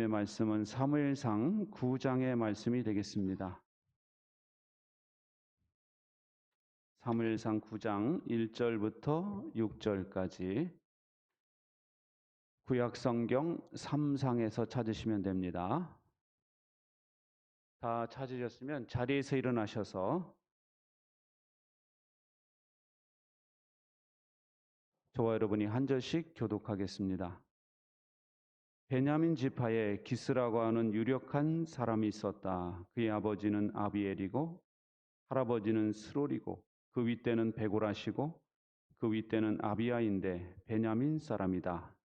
오늘의 말씀은 사무엘상 9장의 말씀이 되겠습니다. 사무엘상 9장 1절부터 6절까지 구약성경 3상에서 찾으시면 됩니다. 다 찾으셨으면 자리에서 일어나셔서 저와 여러분이 한 절씩 교독하겠습니다. 베냐민 지파에 기스라고 하는 유력한 사람이 있었다. 그의 아버지는 아비엘이고 할아버지는 스롤이고 그 윗대는 베고라시고 그 윗대는 아비야인데 베냐민 사람이다.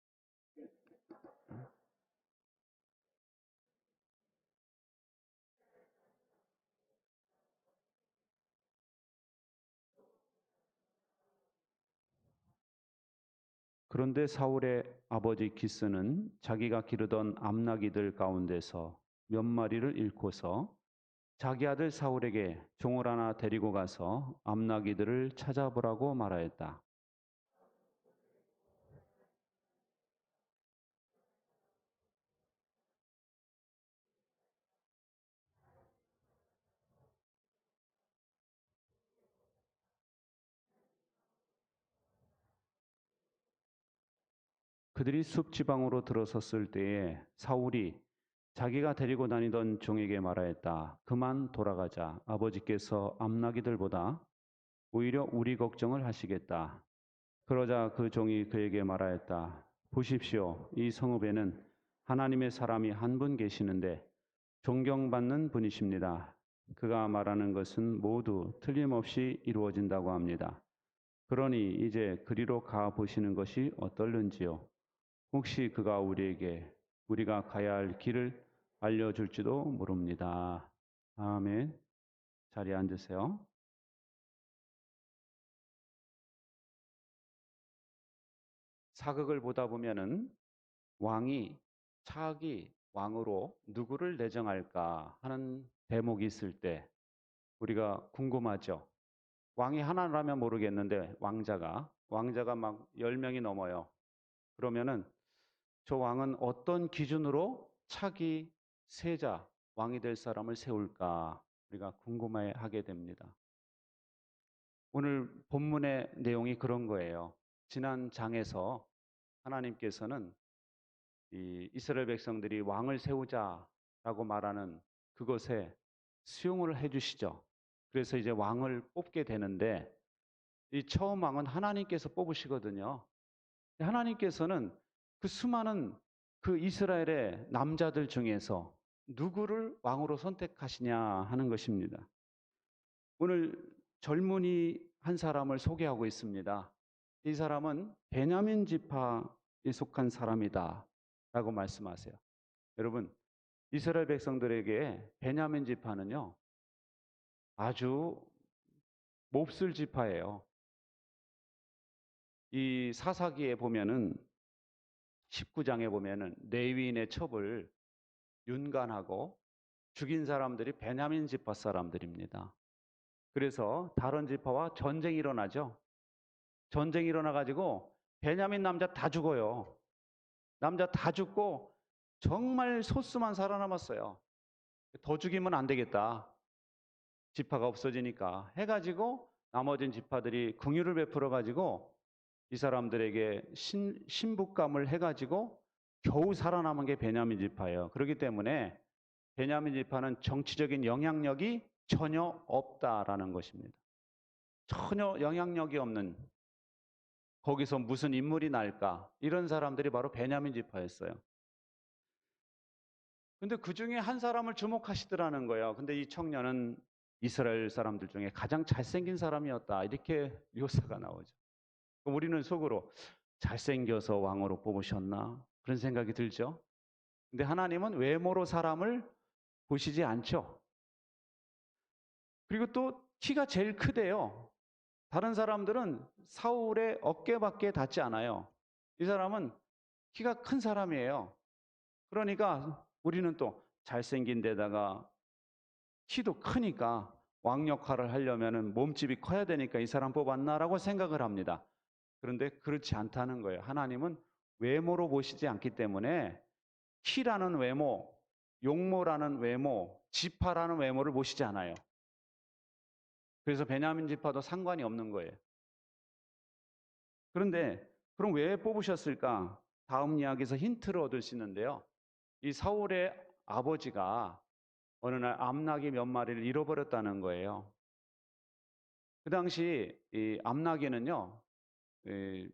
그런데 사울의 아버지 기스는 자기가 기르던 암나기들 가운데서 몇 마리를 잃고서 자기 아들 사울에게 종을 하나 데리고 가서 암나기들을 찾아보라고 말하였다. 그들이 숲 지방으로 들어섰을 때에 사울이 자기가 데리고 다니던 종에게 말하였다. 그만 돌아가자. 아버지께서 암나기들보다 오히려 우리 걱정을 하시겠다. 그러자 그 종이 그에게 말하였다. 보십시오. 이 성읍에는 하나님의 사람이 한 분 계시는데 존경받는 분이십니다. 그가 말하는 것은 모두 틀림없이 이루어진다고 합니다. 그러니 이제 그리로 가 보시는 것이 어떨는지요. 혹시 그가 우리가 가야 할 길을 알려줄지도 모릅니다. 아멘. 자리에 앉으세요. 사극을 보다 보면은 왕이 차기 왕으로 누구를 내정할까 하는 대목이 있을 때 우리가 궁금하죠. 왕이 하나라면 모르겠는데 왕자가 막 10명이 넘어요. 그러면은 저 왕은 어떤 기준으로 차기 세자 왕이 될 사람을 세울까 우리가 궁금해하게 됩니다. 오늘 본문의 내용이 그런 거예요. 지난 장에서 하나님께서는 이 이스라엘 백성들이 왕을 세우자라고 말하는 그것에 수용을 해주시죠. 그래서 이제 왕을 뽑게 되는데 이 처음 왕은 하나님께서 뽑으시거든요. 하나님께서는 그 수많은 그 이스라엘의 남자들 중에서 누구를 왕으로 선택하시냐 하는 것입니다. 오늘 젊은이 한 사람을 소개하고 있습니다. 이 사람은 베냐민 지파에 속한 사람이다 라고 말씀하세요. 여러분, 이스라엘 백성들에게 베냐민 지파는요 아주 몹쓸 지파예요. 이 사사기에 보면은 19장에 보면은 레위인의 첩을 윤관하고 죽인 사람들이 베냐민 지파 사람들입니다. 그래서 다른 지파와 전쟁이 일어나죠. 전쟁이 일어나가지고 베냐민 남자 다 죽어요. 남자 다 죽고 정말 소수만 살아남았어요. 더 죽이면 안 되겠다. 지파가 없어지니까 해가지고 나머진 지파들이 긍휼을 베풀어가지고 이 사람들에게 신부감을 해가지고 겨우 살아남은 게 베냐민 지파예요. 그렇기 때문에 베냐민 지파는 정치적인 영향력이 전혀 없다라는 것입니다. 전혀 영향력이 없는 거기서 무슨 인물이 날까? 이런 사람들이 바로 베냐민 지파였어요. 근데 그 중에 한 사람을 주목하시더라는 거예요. 근데 이 청년은 이스라엘 사람들 중에 가장 잘생긴 사람이었다. 이렇게 묘사가 나오죠. 우리는 속으로 잘생겨서 왕으로 뽑으셨나? 그런 생각이 들죠. 근데 하나님은 외모로 사람을 보시지 않죠. 그리고 또 키가 제일 크대요. 다른 사람들은 사울의 어깨밖에 닿지 않아요. 이 사람은 키가 큰 사람이에요. 그러니까 우리는 또 잘생긴 데다가 키도 크니까 왕 역할을 하려면 몸집이 커야 되니까 이 사람 뽑았나라고 생각을 합니다. 그런데 그렇지 않다는 거예요. 하나님은 외모로 보시지 않기 때문에 키라는 외모, 용모라는 외모, 지파라는 외모를 보시지 않아요. 그래서 베냐민 지파도 상관이 없는 거예요. 그런데 그럼 왜 뽑으셨을까? 다음 이야기에서 힌트를 얻을 수 있는데요. 이 사울의 아버지가 어느 날 암나귀 몇 마리를 잃어버렸다는 거예요. 그 당시 이 암나귀는요, 이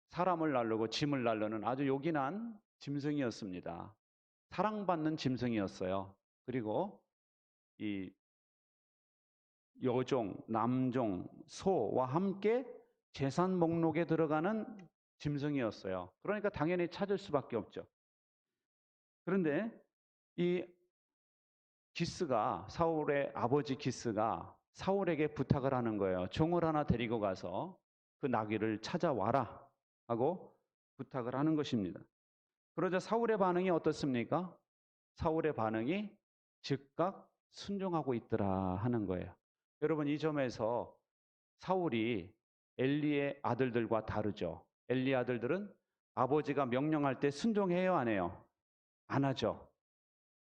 사람을 날르고 짐을 날르는 아주 요긴한 짐승이었습니다. 사랑받는 짐승이었어요. 그리고 이 여종, 남종, 소와 함께 재산 목록에 들어가는 짐승이었어요. 그러니까 당연히 찾을 수밖에 없죠. 그런데 이 기스가, 사울의 아버지 기스가 사울에게 부탁을 하는 거예요. 종을 하나 데리고 가서 그 나귀를 찾아와라 하고 부탁을 하는 것입니다. 그러자 사울의 반응이 어떻습니까? 사울의 반응이 즉각 순종하고 있더라 하는 거예요. 여러분, 이 점에서 사울이 엘리의 아들들과 다르죠. 엘리 아들들은 아버지가 명령할 때 순종해요, 안 해요? 안 하죠.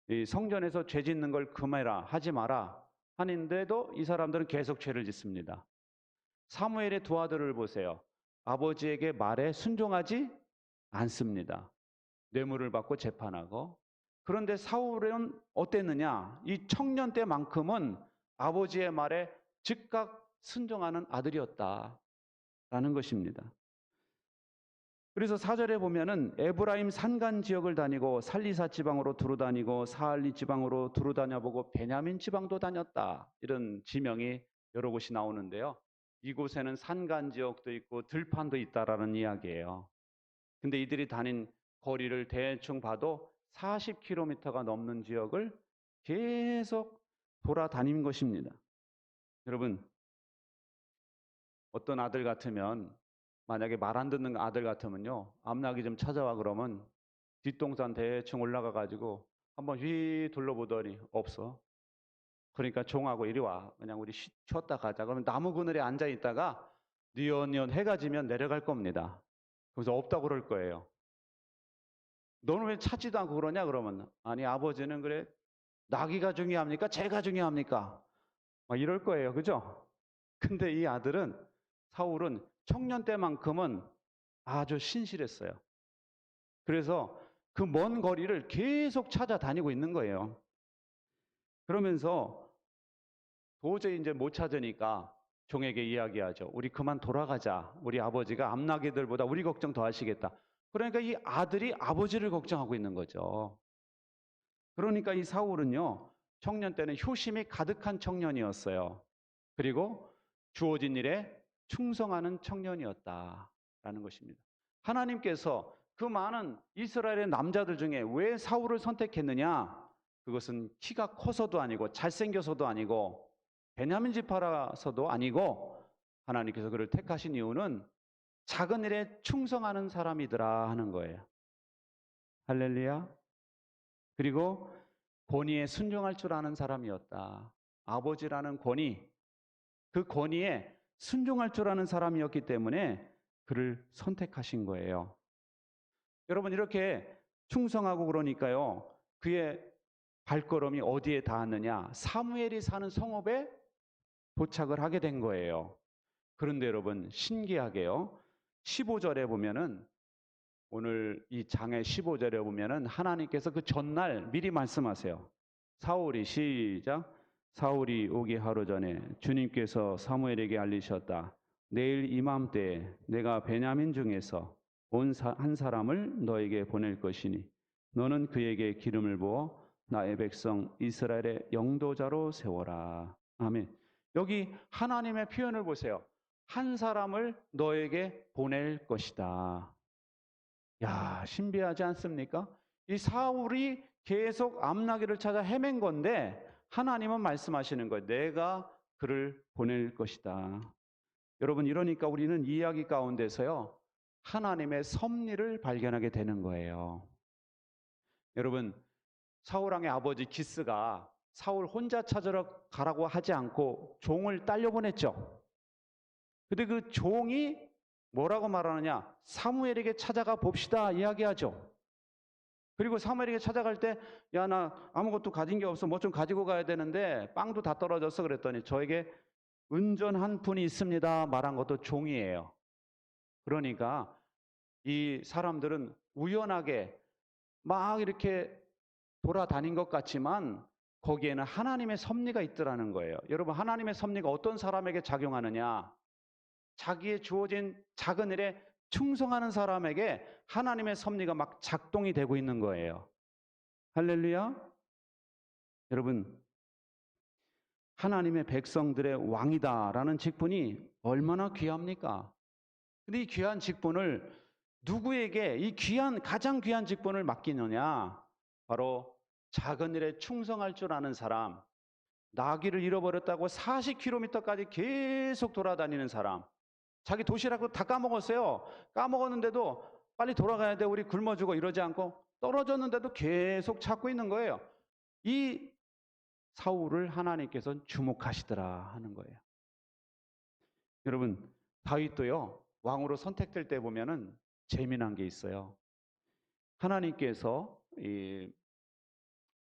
이 성전에서 죄 짓는 걸 금해라, 하지 마라 하는데도 이 사람들은 계속 죄를 짓습니다. 사무엘의 두 아들을 보세요. 아버지에게 말에 순종하지 않습니다. 뇌물을 받고 재판하고. 그런데 사울은 어땠느냐? 이 청년 때만큼은 아버지의 말에 즉각 순종하는 아들이었다라는 것입니다. 그래서 4절에 보면은 에브라임 산간 지역을 다니고 살리사 지방으로 두루 다니고 사할리 지방으로 두루 다녀보고 베냐민 지방도 다녔다. 이런 지명이 여러 곳이 나오는데요. 이곳에는 산간 지역도 있고 들판도 있다라는 이야기예요. 근데 이들이 다닌 거리를 대충 봐도 40km가 넘는 지역을 계속 돌아다닌 것입니다. 여러분, 어떤 아들 같으면, 만약에 말 안 듣는 아들 같으면요, 암나귀 좀 찾아와 그러면 뒷동산 대충 올라가 가지고 한번 휘 둘러보더니 없어. 그러니까 종하고 이리 와. 그냥 우리 쉬었다 가자. 그러면 나무 그늘에 앉아 있다가 뉘엿뉘엿 해가 지면 내려갈 겁니다. 그래서 없다고 그럴 거예요. 너는 왜 찾지도 않고 그러냐? 그러면 아니, 아버지는 그래, 나귀가 중요합니까? 제가 중요합니까? 막 이럴 거예요. 그죠? 근데 이 아들은, 사울은 청년 때만큼은 아주 신실했어요. 그래서 그 먼 거리를 계속 찾아다니고 있는 거예요. 그러면서 도저히 이제 못 찾으니까 종에게 이야기하죠. 우리 그만 돌아가자. 우리 아버지가 암나귀들보다 우리 걱정 더 하시겠다. 그러니까 이 아들이 아버지를 걱정하고 있는 거죠. 그러니까 이 사울은요, 청년 때는 효심이 가득한 청년이었어요. 그리고 주어진 일에 충성하는 청년이었다라는 것입니다. 하나님께서 그 많은 이스라엘의 남자들 중에 왜 사울을 선택했느냐? 그것은 키가 커서도 아니고 잘생겨서도 아니고 베냐민 지파라서도 아니고, 하나님께서 그를 택하신 이유는 작은 일에 충성하는 사람이더라 하는 거예요. 할렐루야. 그리고 권위에 순종할 줄 아는 사람이었다. 아버지라는 권위, 그 권위에 순종할 줄 아는 사람이었기 때문에 그를 선택하신 거예요. 여러분, 이렇게 충성하고 그러니까요, 그의 발걸음이 어디에 닿았느냐? 사무엘이 사는 성읍에 도착을 하게 된 거예요. 그런데 여러분, 신기하게요, 15절에 보면은, 오늘 이 장의 15절에 보면은 하나님께서 그 전날 미리 말씀하세요. 사울이, 시작, 사울이 오기 하루 전에 주님께서 사무엘에게 알리셨다. 내일 이맘때에 내가 베냐민 중에서 한 사람을 너에게 보낼 것이니 너는 그에게 기름을 부어 나의 백성 이스라엘의 영도자로 세워라. 아멘. 여기 하나님의 표현을 보세요. 한 사람을 너에게 보낼 것이다. 야, 신비하지 않습니까? 이 사울이 계속 암나귀를 찾아 헤맨 건데 하나님은 말씀하시는 거예요. 내가 그를 보낼 것이다. 여러분, 이러니까 우리는 이 이야기 가운데서요, 하나님의 섭리를 발견하게 되는 거예요. 여러분, 사울왕의 아버지 기스가 사울 혼자 찾으러 가라고 하지 않고 종을 딸려보냈죠. 근데 그 종이 뭐라고 말하느냐? 사무엘에게 찾아가 봅시다 이야기하죠. 그리고 사무엘에게 찾아갈 때, 야, 나 아무것도 가진 게 없어. 뭐 좀 가지고 가야 되는데 빵도 다 떨어졌어. 그랬더니 저에게 은전 한 푼이 있습니다. 말한 것도 종이에요. 그러니까 이 사람들은 우연하게 막 이렇게 돌아다닌 것 같지만 거기에는 하나님의 섭리가 있더라는 거예요. 여러분, 하나님의 섭리가 어떤 사람에게 작용하느냐? 자기의 주어진 작은 일에 충성하는 사람에게 하나님의 섭리가 막 작동이 되고 있는 거예요. 할렐루야. 여러분, 하나님의 백성들의 왕이다라는 직분이 얼마나 귀합니까? 근데 이 귀한 직분을 누구에게, 이 가장 귀한 직분을 맡기느냐? 바로 작은 일에 충성할 줄 아는 사람, 나귀를 잃어버렸다고 40km까지 계속 돌아다니는 사람, 자기 도시락도 다 까먹었어요. 까먹었는데도 빨리 돌아가야 돼, 우리 굶어 죽어, 이러지 않고 떨어졌는데도 계속 찾고 있는 거예요. 이 사울을 하나님께서 주목하시더라 하는 거예요. 여러분, 다윗도요, 왕으로 선택될 때 보면은 재미난 게 있어요. 하나님께서 이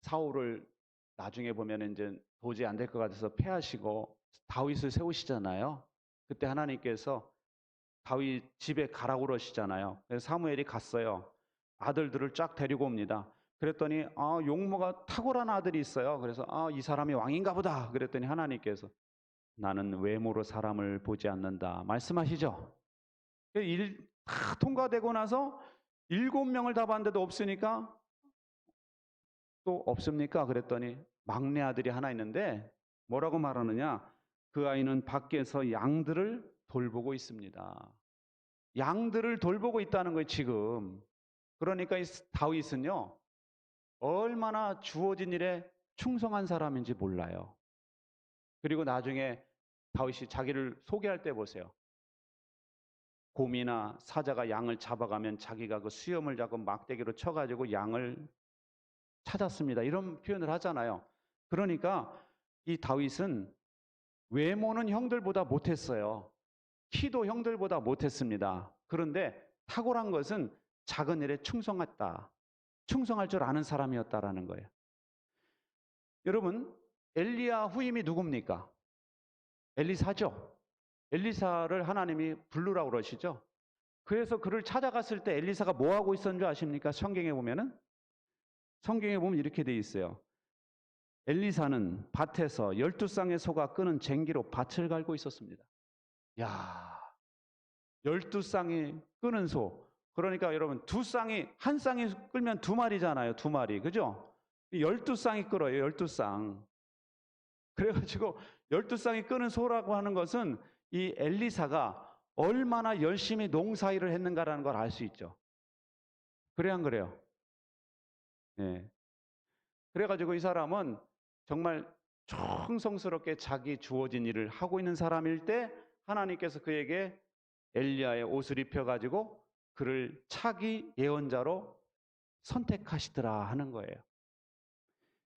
사울을 나중에 보면 이제 도저히 안 될 것 같아서 패하시고 다윗을 세우시잖아요. 그때 하나님께서 다윗 집에 가라고 그러시잖아요. 그래서 사무엘이 갔어요. 아들들을 쫙 데리고 옵니다. 그랬더니 용모가 탁월한 아들이 있어요. 그래서 이 사람이 왕인가 보다. 그랬더니 하나님께서 나는 외모로 사람을 보지 않는다 말씀하시죠. 일 다 통과되고 나서 7명을 다 봤는데도 없으니까 또 없습니까? 그랬더니 막내 아들이 하나 있는데 뭐라고 말하느냐? 그 아이는 밖에서 양들을 돌보고 있습니다. 양들을 돌보고 있다는 거예요, 지금. 그러니까 이 다윗은요, 얼마나 주어진 일에 충성한 사람인지 몰라요. 그리고 나중에 다윗이 자기를 소개할 때 보세요. 곰이나 사자가 양을 잡아가면 자기가 그 수염을 잡고 막대기로 쳐가지고 양을 찾았습니다. 이런 표현을 하잖아요. 그러니까 이 다윗은 외모는 형들보다 못했어요. 키도 형들보다 못했습니다. 그런데 탁월한 것은 작은 일에 충성했다. 충성할 줄 아는 사람이었다라는 거예요. 여러분, 엘리야 후임이 누굽니까? 엘리사죠. 엘리사를 하나님이 부르라고 그러시죠. 그래서 그를 찾아갔을 때 엘리사가 뭐 하고 있었는 줄 아십니까? 성경에 보면 이렇게 돼 있어요. 엘리사는 밭에서 12쌍의 소가 끄는 쟁기로 밭을 갈고 있었습니다. 야, 12쌍이 끄는 소. 그러니까 여러분, 한 쌍이 끌면 2마리잖아요. 2마리. 그죠? 12쌍이 끌어요. 12쌍. 그래가지고 12쌍이 끄는 소라고 하는 것은 이 엘리사가 얼마나 열심히 농사일을 했는가라는 걸 알 수 있죠. 그래야 안 그래요? 네. 그래가지고 이 사람은 정말 충성스럽게 자기 주어진 일을 하고 있는 사람일 때 하나님께서 그에게 엘리야의 옷을 입혀가지고 그를 차기 예언자로 선택하시더라 하는 거예요.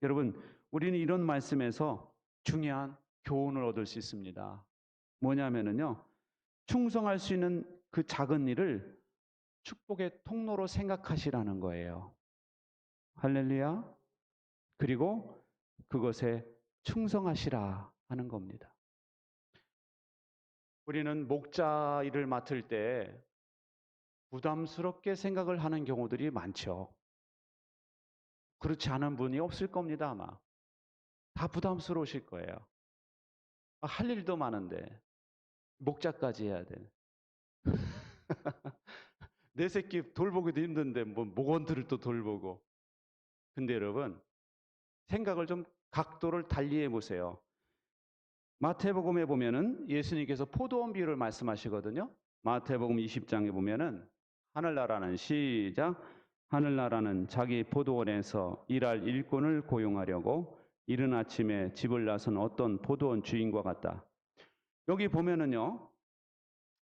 여러분, 우리는 이런 말씀에서 중요한 교훈을 얻을 수 있습니다. 뭐냐면요, 충성할 수 있는 그 작은 일을 축복의 통로로 생각하시라는 거예요. 할렐루야. 그리고 그것에 충성하시라 하는 겁니다. 우리는 목자 일을 맡을 때 부담스럽게 생각을 하는 경우들이 많죠. 그렇지 않은 분이 없을 겁니다, 아마. 다 부담스러우실 거예요. 할 일도 많은데 목자까지 해야 돼. 내 새끼 돌보기도 힘든데 뭐 목원들을 또 돌보고. 근데 여러분, 생각을 좀 각도를 달리해 보세요. 마태복음에 보면은 예수님께서 포도원 비유를 말씀하시거든요. 마태복음 20장에 보면은 하늘나라는 시작 하늘나라는 자기 포도원에서 일할 일꾼을 고용하려고 이른 아침에 집을 나선 어떤 포도원 주인과 같다. 여기 보면은요,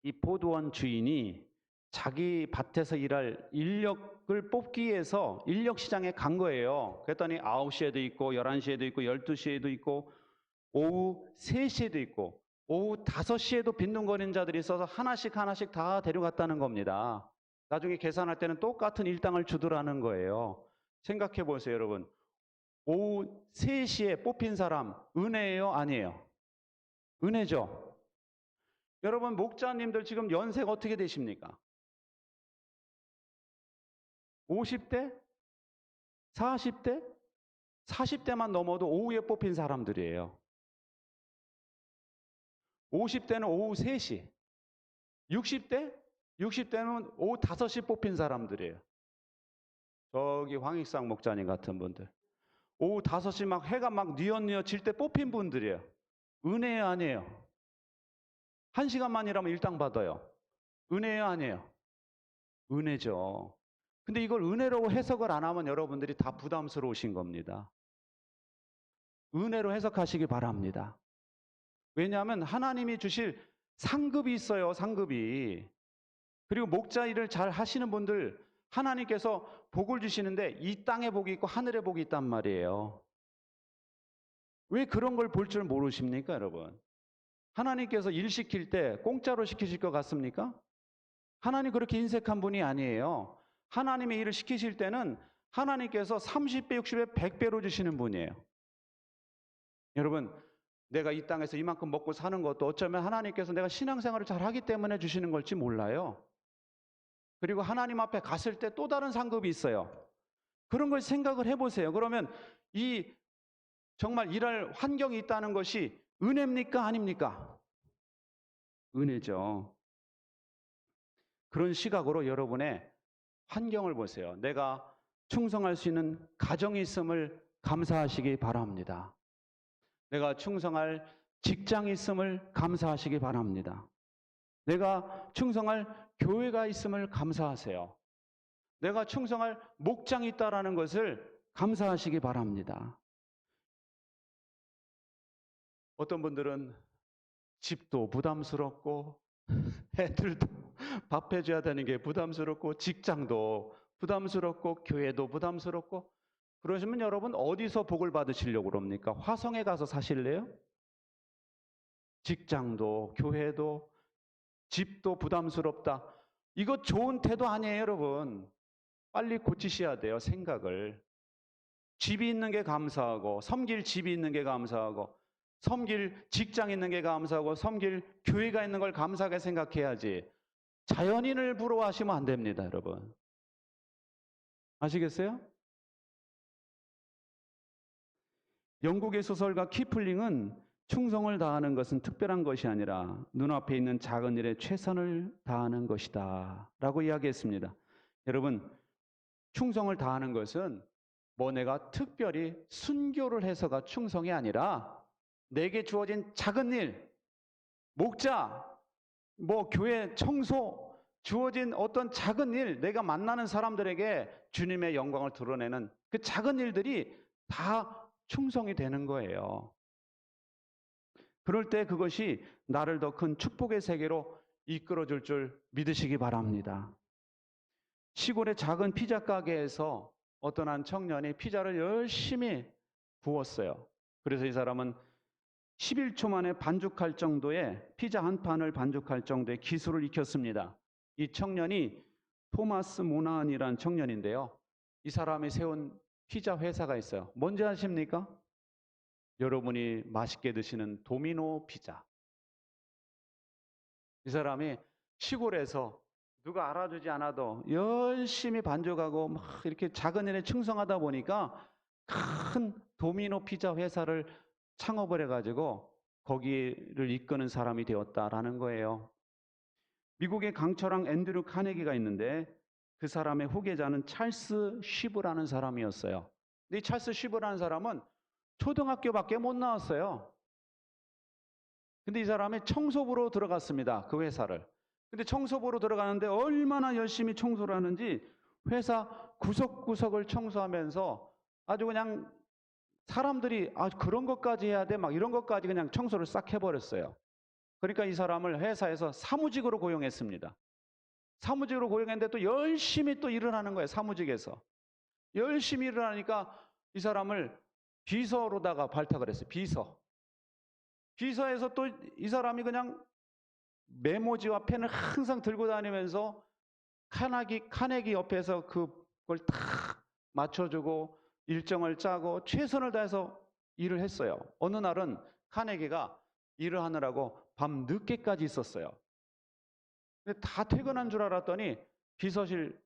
이 포도원 주인이 자기 밭에서 일할 인력을 뽑기 위해서 인력 시장에 간 거예요. 그랬더니 9시에도 있고 11시에도 있고 12시에도 있고 오후 3시에도 있고 오후 5시에도 빈둥거리는 자들이 있어서 하나씩 다 데려갔다는 겁니다. 나중에 계산할 때는 똑같은 일당을 주더라는 거예요. 생각해 보세요, 여러분. 오후 3시에 뽑힌 사람 은혜예요, 아니에요? 은혜죠. 여러분, 목자님들 지금 연세가 어떻게 되십니까? 50대? 40대? 40대만 넘어도 오후에 뽑힌 사람들이에요. 50대는 오후 3시. 60대? 60대는 오후 5시 뽑힌 사람들이에요. 저기 황익상 목자님 같은 분들. 오후 5시 막 해가 막 뉘엿뉘엿 질 때 뽑힌 분들이에요. 은혜예요, 아니에요? 1시간만이라면 일당 받아요. 은혜예요, 아니에요? 은혜죠. 근데 이걸 은혜라고 해석을 안 하면 여러분들이 다 부담스러우신 겁니다. 은혜로 해석하시기 바랍니다. 왜냐하면 하나님이 주실 상급이 있어요, 상급이. 그리고 목자 일을 잘 하시는 분들 하나님께서 복을 주시는데 이 땅에 복이 있고 하늘에 복이 있단 말이에요. 왜 그런 걸 볼 줄 모르십니까, 여러분? 하나님께서 일 시킬 때 공짜로 시키실 것 같습니까? 하나님 그렇게 인색한 분이 아니에요. 하나님의 일을 시키실 때는 하나님께서 30배, 60배, 100배로 주시는 분이에요. 여러분, 내가 이 땅에서 이만큼 먹고 사는 것도 어쩌면 하나님께서 내가 신앙생활을 잘 하기 때문에 주시는 걸지 몰라요. 그리고 하나님 앞에 갔을 때 또 다른 상급이 있어요. 그런 걸 생각을 해보세요. 그러면 이 정말 일할 환경이 있다는 것이 은혜입니까? 아닙니까? 은혜죠. 그런 시각으로 여러분의 환경을 보세요. 내가 충성할 수 있는 가정이 있음을 감사하시기 바랍니다. 내가 충성할 직장이 있음을 감사하시기 바랍니다. 내가 충성할 교회가 있음을 감사하세요. 내가 충성할 목장이 있다라는 것을 감사하시기 바랍니다. 어떤 분들은 집도 부담스럽고 애들도 밥 해줘야 되는 게 부담스럽고 직장도 부담스럽고 교회도 부담스럽고 그러시면 여러분 어디서 복을 받으시려고 그럽니까? 화성에 가서 사실래요? 직장도 교회도 집도 부담스럽다. 이거 좋은 태도 아니에요, 여러분. 빨리 고치셔야 돼요, 생각을. 집이 있는 게 감사하고 섬길 집이 있는 게 감사하고 섬길 직장 있는 게 감사하고 섬길 교회가 있는 걸 감사하게 생각해야지 자연인을 부러워하시면 안 됩니다, 여러분. 아시겠어요? 영국의 소설가 키플링은 충성을 다하는 것은 특별한 것이 아니라 눈앞에 있는 작은 일에 최선을 다하는 것이다 라고 이야기했습니다. 여러분, 충성을 다하는 것은 뭐 내가 특별히 순교를 해서가 충성이 아니라 내게 주어진 작은 일, 목자, 뭐 교회 청소, 주어진 어떤 작은 일, 내가 만나는 사람들에게 주님의 영광을 드러내는 그 작은 일들이 다 충성이 되는 거예요. 그럴 때 그것이 나를 더 큰 축복의 세계로 이끌어줄 줄 믿으시기 바랍니다. 시골의 작은 피자 가게에서 어떤 한 청년이 피자를 열심히 구웠어요. 그래서 이 사람은 11초 만에 반죽할 정도의 피자 한 판을 반죽할 정도의 기술을 익혔습니다. 이 청년이 토마스 모나한이라는 청년인데요. 이 사람이 세운 피자 회사가 있어요. 뭔지 아십니까? 여러분이 맛있게 드시는 도미노 피자. 이 사람이 시골에서 누가 알아주지 않아도 열심히 반죽하고 막 이렇게 작은 일에 충성하다 보니까 큰 도미노 피자 회사를 창업을 해가지고 거기를 이끄는 사람이 되었다라는 거예요. 미국의 강철왕 앤드류 카네기가 있는데 그 사람의 후계자는 찰스 쉬브라는 사람이었어요. 근데 이 찰스 쉬브라는 사람은 초등학교밖에 못 나왔어요. 근데 이 사람이 청소부로 들어갔습니다. 그 회사를. 근데 청소부로 들어가는데 얼마나 열심히 청소를 하는지 회사 구석구석을 청소하면서 아주 그냥 사람들이 그런 것까지 해야 돼? 막 이런 것까지 그냥 청소를 싹 해버렸어요. 그러니까 이 사람을 회사에서 사무직으로 고용했습니다. 사무직으로 고용했는데 또 열심히 또 일을 하는 거예요. 사무직에서. 열심히 일을 하니까 이 사람을 비서로다가 발탁을 했어요. 비서. 비서에서 또 이 사람이 그냥 메모지와 펜을 항상 들고 다니면서 카네기 옆에서 그걸 탁 맞춰주고 일정을 짜고 최선을 다해서 일을 했어요. 어느 날은 카네기가 일을 하느라고 밤 늦게까지 있었어요. 근데 다 퇴근한 줄 알았더니 비서실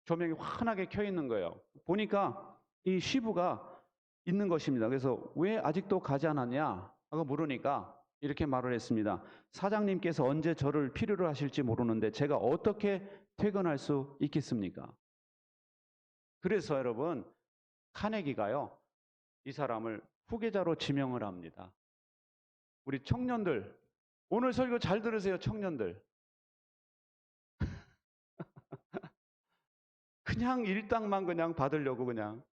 조명이 환하게 켜 있는 거예요. 보니까 이 시부가 있는 것입니다. 그래서 왜 아직도 가지 않았냐 하고 물으니까 이렇게 말을 했습니다. 사장님께서 언제 저를 필요로 하실지 모르는데 제가 어떻게 퇴근할 수 있겠습니까? 그래서 여러분, 카네기가요, 이 사람을 후계자로 지명을 합니다. 우리 청년들, 오늘 설교 잘 들으세요, 청년들. 그냥 일당만 그냥 받으려고 그냥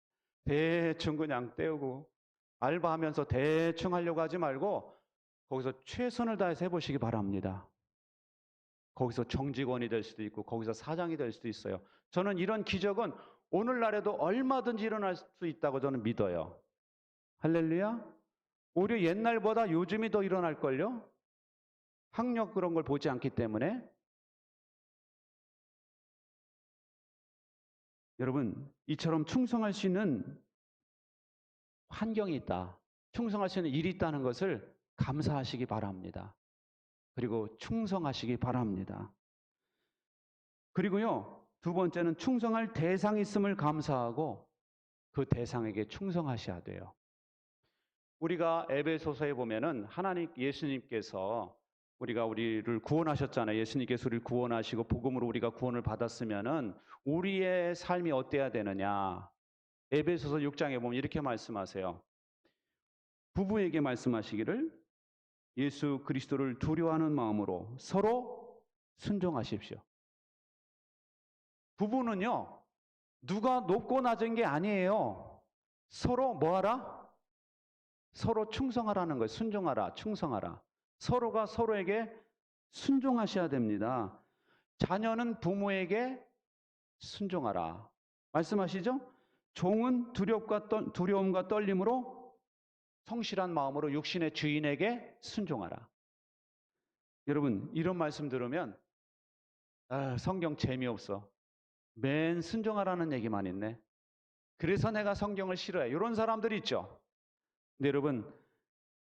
대충 그냥 때우고 알바하면서 대충 하려고 하지 말고 거기서 최선을 다해서 해보시기 바랍니다. 거기서 정직원이 될 수도 있고 거기서 사장이 될 수도 있어요. 저는 이런 기적은 오늘날에도 얼마든지 일어날 수 있다고 저는 믿어요. 할렐루야. 오히려 옛날보다 요즘이 더 일어날걸요. 학력 그런 걸 보지 않기 때문에. 여러분, 이처럼 충성할 수 있는 환경이 있다. 충성할 수 있는 일이 있다는 것을 감사하시기 바랍니다. 그리고 충성하시기 바랍니다. 그리고요, 두 번째는 충성할 대상이 있음을 감사하고 그 대상에게 충성하셔야 돼요. 우리가 에베소서에 보면은 하나님 예수님께서 우리를 구원하셨잖아요. 예수님께서 우리를 구원하시고 복음으로 우리가 구원을 받았으면은 우리의 삶이 어때야 되느냐? 에베소서 6장에 보면 이렇게 말씀하세요. 부부에게 말씀하시기를 예수 그리스도를 두려워하는 마음으로 서로 순종하십시오. 부부는요, 누가 높고 낮은 게 아니에요. 서로 뭐하라? 서로 충성하라는 거예요. 순종하라, 충성하라. 서로가 서로에게 순종하셔야 됩니다. 자녀는 부모에게 순종하라. 말씀하시죠? 종은 두려움과 떨림으로 성실한 마음으로 육신의 주인에게 순종하라. 여러분, 이런 말씀 들으면 성경 재미없어. 맨 순종하라는 얘기만 있네. 그래서 내가 성경을 싫어해. 이런 사람들이 있죠. 근데 여러분,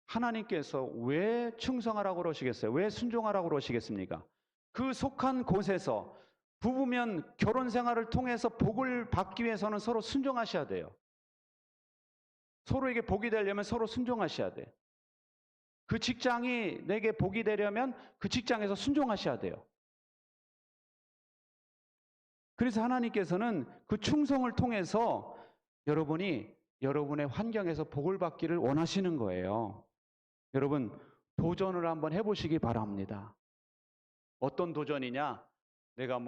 하나님께서 왜 충성하라고 그러시겠어요? 왜 순종하라고 그러시겠습니까? 그 속한 곳에서 부부면 결혼 생활을 통해서 복을 받기 위해서는 서로 순종하셔야 돼요. 서로에게 복이 되려면 서로 순종하셔야 돼. 그 직장이 내게 복이 되려면 그 직장에서 순종하셔야 돼요. 그래서 하나님께서는 그 충성을 통해서 여러분이 여러분의 환경에서 복을 받기를 원하시는 거예요. 여러분, 도전을 한번 해보시기 바랍니다. 어떤 도전이냐? 내가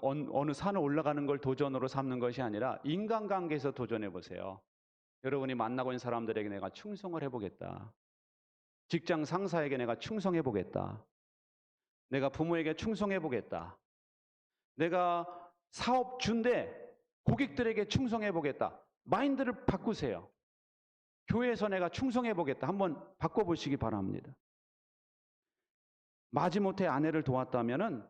어느 산을 올라가는 걸 도전으로 삼는 것이 아니라 인간관계에서 도전해 보세요. 여러분이 만나고 있는 사람들에게 내가 충성을 해보겠다. 직장 상사에게 내가 충성해 보겠다. 내가 부모에게 충성해 보겠다. 내가 사업주인데 고객들에게 충성해 보겠다. 마인드를 바꾸세요. 교회에서 내가 충성해 보겠다. 한번 바꿔보시기 바랍니다. 마지못해 아내를 도왔다면은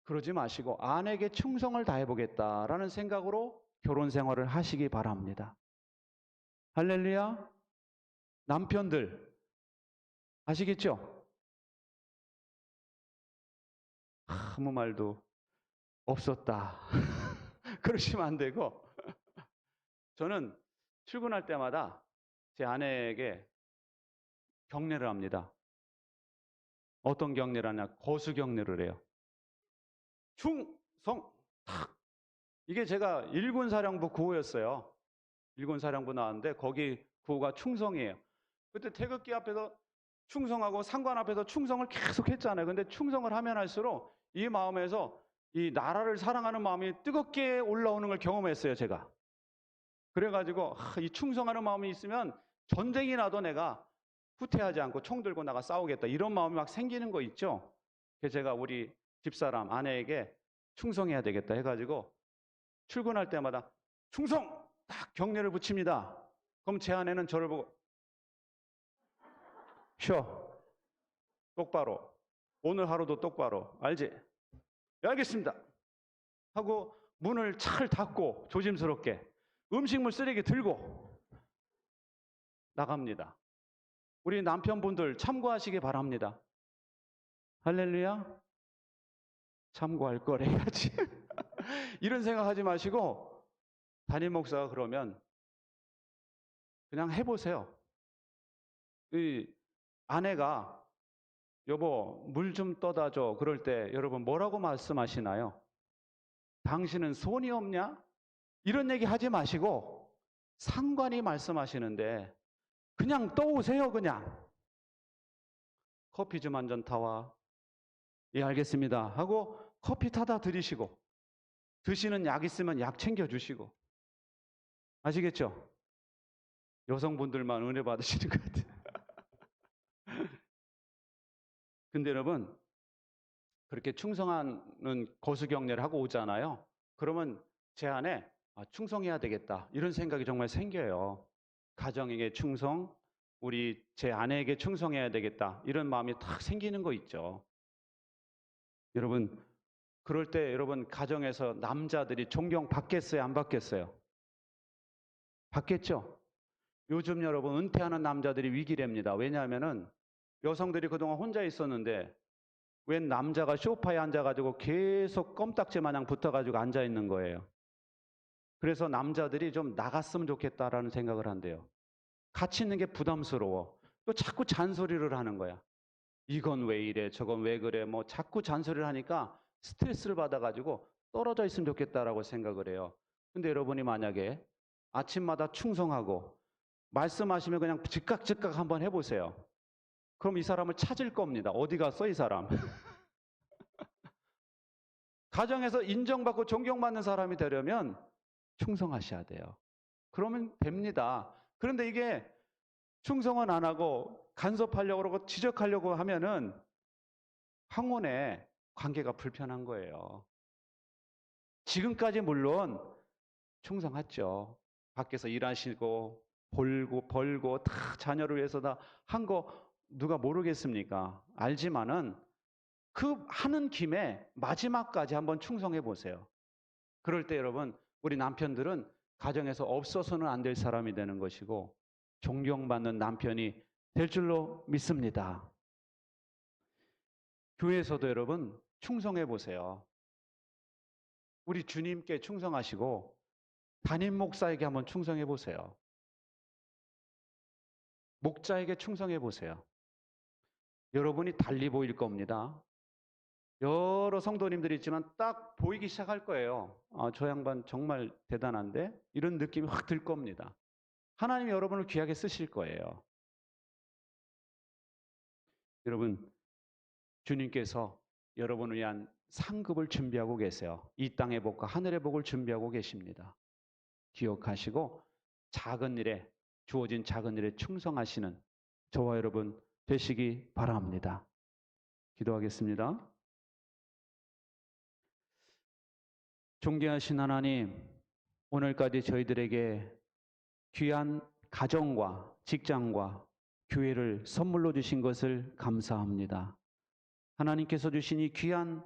그러지 마시고 아내에게 충성을 다해 보겠다라는 생각으로 결혼 생활을 하시기 바랍니다. 할렐루야. 남편들 아시겠죠? 아무 말도 없었다. 그러시면 안 되고 저는 출근할 때마다 제 아내에게 경례를 합니다. 어떤 경례를 하냐? 거수 경례를 해요. 충성 탁. 이게 제가 일군 사령부 구호였어요. 일군 사령부 나왔는데 거기 구호가 충성이에요. 그때 태극기 앞에서 충성하고 상관 앞에서 충성을 계속 했잖아요. 근데 충성을 하면 할수록 이 마음에서 이 나라를 사랑하는 마음이 뜨겁게 올라오는 걸 경험했어요, 제가. 그래가지고 이 충성하는 마음이 있으면 전쟁이 나도 내가 후퇴하지 않고 총 들고 나가 싸우겠다 이런 마음이 막 생기는 거 있죠. 그래서 제가 우리 집사람 아내에게 충성해야 되겠다 해가지고 출근할 때마다 충성! 딱 경례를 붙입니다. 그럼 제 아내는 저를 보고 쉬어. 똑바로. 오늘 하루도 똑바로. 알지? 네, 알겠습니다. 하고 문을 잘 닫고 조심스럽게 음식물 쓰레기 들고 나갑니다. 우리 남편분들 참고하시기 바랍니다. 할렐루야. 참고할 걸 해야지. 이런 생각하지 마시고 담임 목사가 그러면 그냥 해보세요. 이 아내가 여보 물 좀 떠다 줘 그럴 때 여러분 뭐라고 말씀하시나요? 당신은 손이 없냐? 이런 얘기 하지 마시고 상관이 말씀하시는데 그냥 떠오세요. 그냥 커피 좀 한 잔 타와. 예, 알겠습니다 하고 커피 타다 드리시고 드시는 약 있으면 약 챙겨주시고. 아시겠죠? 여성분들만 은혜 받으시는 것 같아요. 근데 여러분 그렇게 충성하는 거수경례를 하고 오잖아요. 그러면 제 안에 충성해야 되겠다 이런 생각이 정말 생겨요. 가정에게 충성, 우리 제 아내에게 충성해야 되겠다 이런 마음이 탁 생기는 거 있죠. 여러분 그럴 때 여러분 가정에서 남자들이 존경 받겠어요? 안 받겠어요? 받겠죠? 요즘 여러분 은퇴하는 남자들이 위기랍니다. 왜냐하면은 여성들이 그동안 혼자 있었는데 웬 남자가 소파에 앉아가지고 계속 껌딱지 마냥 붙어가지고 앉아있는 거예요. 그래서 남자들이 좀 나갔으면 좋겠다라는 생각을 한대요. 같이 있는 게 부담스러워. 또 자꾸 잔소리를 하는 거야. 이건 왜 이래, 저건 왜 그래, 뭐 자꾸 잔소리를 하니까 스트레스를 받아가지고 떨어져 있으면 좋겠다라고 생각을 해요. 근데 여러분이 만약에 아침마다 충성하고 말씀하시면 그냥 즉각 한번 해보세요. 그럼 이 사람을 찾을 겁니다. 어디 갔어, 이 사람? 가정에서 인정받고 존경받는 사람이 되려면 충성하셔야 돼요. 그러면 됩니다. 그런데 이게 충성은 안 하고 간섭하려고 그러고 지적하려고 하면은 황혼의 관계가 불편한 거예요. 지금까지 물론 충성했죠. 밖에서 일하시고 벌고 다 자녀를 위해서 다 한 거 누가 모르겠습니까? 알지만은 그 하는 김에 마지막까지 한번 충성해 보세요. 그럴 때 여러분 우리 남편들은 가정에서 없어서는 안 될 사람이 되는 것이고 존경받는 남편이 될 줄로 믿습니다. 교회에서도 여러분 충성해 보세요. 우리 주님께 충성하시고 담임 목사에게 한번 충성해 보세요. 목자에게 충성해 보세요. 여러분이 달리 보일 겁니다. 여러 성도님들이 있지만 딱 보이기 시작할 거예요. 저 양반 정말 대단한데? 이런 느낌이 확 들 겁니다. 하나님이 여러분을 귀하게 쓰실 거예요. 여러분, 주님께서 여러분을 위한 상급을 준비하고 계세요. 이 땅의 복과 하늘의 복을 준비하고 계십니다. 기억하시고 작은 일에 주어진 작은 일에 충성하시는 저와 여러분 되시기 바랍니다. 기도하겠습니다. 존귀하신 하나님, 오늘까지 저희들에게 귀한 가정과 직장과 교회를 선물로 주신 것을 감사합니다. 하나님께서 주신 이 귀한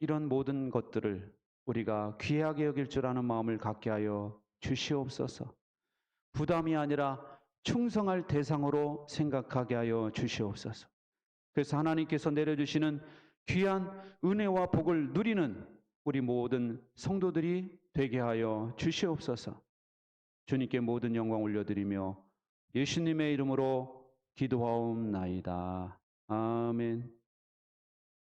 이런 모든 것들을 우리가 귀하게 여길 줄 아는 마음을 갖게 하여 주시옵소서. 부담이 아니라 충성할 대상으로 생각하게 하여 주시옵소서. 그래서 하나님께서 내려주시는 귀한 은혜와 복을 누리는 우리 모든 성도들이 되게 하여 주시옵소서. 주님께 모든 영광 올려드리며 예수님의 이름으로 기도하옵나이다. 아멘.